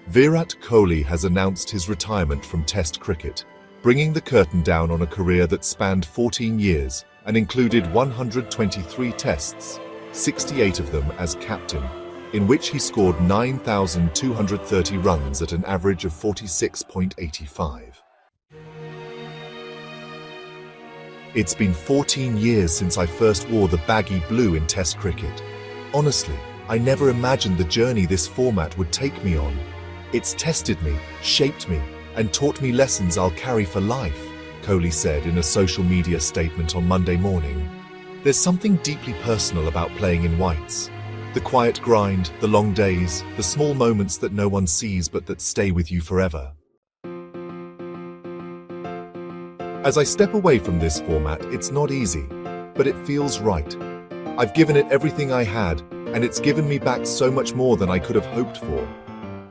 Virat Kohli has announced his retirement from Test cricket, bringing the curtain down on a career that spanned 14 years and included 123 tests, 68 of them as captain, in which he scored 9,230 runs at an average of 46.85. It's been 14 years since I first wore the baggy blue in Test cricket. Honestly, I never imagined the journey this format would take me on. It's tested me, shaped me, and taught me lessons I'll carry for life, Kohli said in a social media statement on Monday morning. There's something deeply personal about playing in whites. The quiet grind, the long days, the small moments that no one sees but that stay with you forever. As I step away from this format, it's not easy, but it feels right. I've given it everything I had, and it's given me back so much more than I could have hoped for.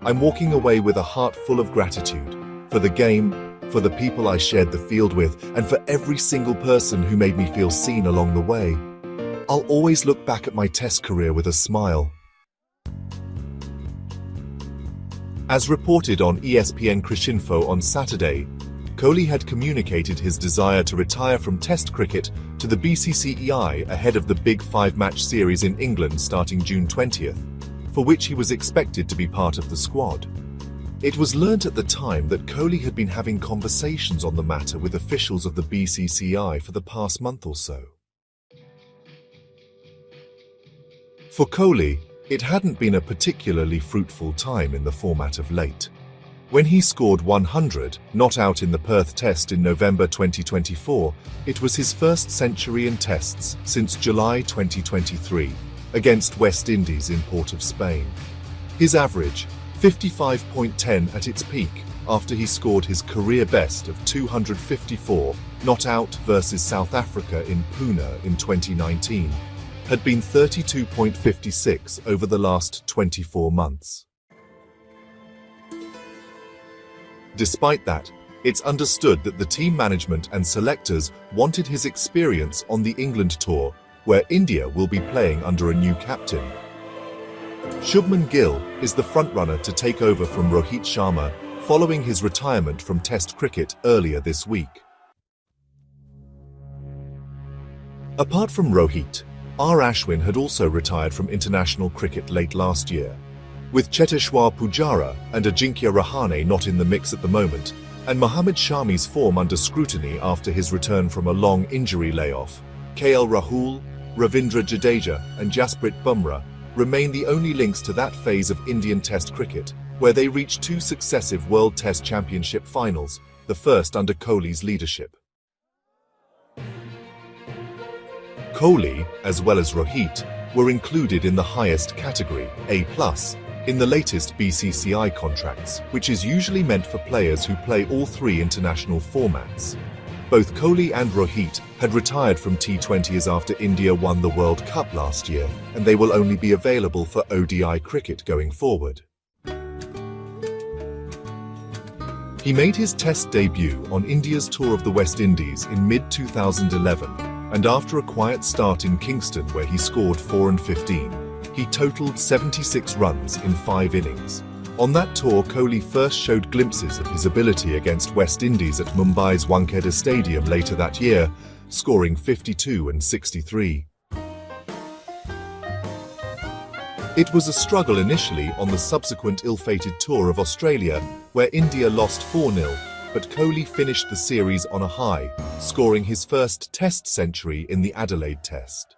I'm walking away with a heart full of gratitude for the game, for the people I shared the field with, and for every single person who made me feel seen along the way. I'll always look back at my Test career with a smile. As reported on ESPN Cricinfo on Saturday, Kohli had communicated his desire to retire from Test cricket to the BCCI ahead of the big 5-match series in England starting June 20th, for which he was expected to be part of the squad. It was learnt at the time that Kohli had been having conversations on the matter with officials of the BCCI for the past month or so. For Kohli, it hadn't been a particularly fruitful time in the format of late. When he scored 100, not out in the Perth Test in November 2024, it was his first century in Tests since July 2023, against West Indies in Port of Spain. His average, 55.10 at its peak, after he scored his career best of 254, not out versus South Africa in Pune in 2019, had been 32.56 over the last 24 months. Despite that, it's understood that the team management and selectors wanted his experience on the England tour, where India will be playing under a new captain. Shubman Gill is the frontrunner to take over from Rohit Sharma following his retirement from Test cricket earlier this week. Apart from Rohit, R. Ashwin had also retired from international cricket late last year. With Cheteshwar Pujara and Ajinkya Rahane not in the mix at the moment, and Mohammad Shami's form under scrutiny after his return from a long injury layoff, KL Rahul, Ravindra Jadeja and Jasprit Bumrah remain the only links to that phase of Indian Test cricket, where they reached 2 successive World Test Championship finals, the first under Kohli's leadership. Kohli, as well as Rohit, were included in the highest category, A+, in the latest BCCI contracts, which is usually meant for players who play all 3 international formats. Both Kohli and Rohit had retired from T20s after India won the World Cup last year, and they will only be available for ODI cricket going forward. He made his Test debut on India's tour of the West Indies in mid-2011, and after a quiet start in Kingston where he scored 4 and 15, he totaled 76 runs in 5 innings. On that tour, Kohli first showed glimpses of his ability against West Indies at Mumbai's Wankhede Stadium later that year, scoring 52 and 63. It was a struggle initially on the subsequent ill-fated tour of Australia, where India lost 4-0, but Kohli finished the series on a high, scoring his first Test century in the Adelaide Test.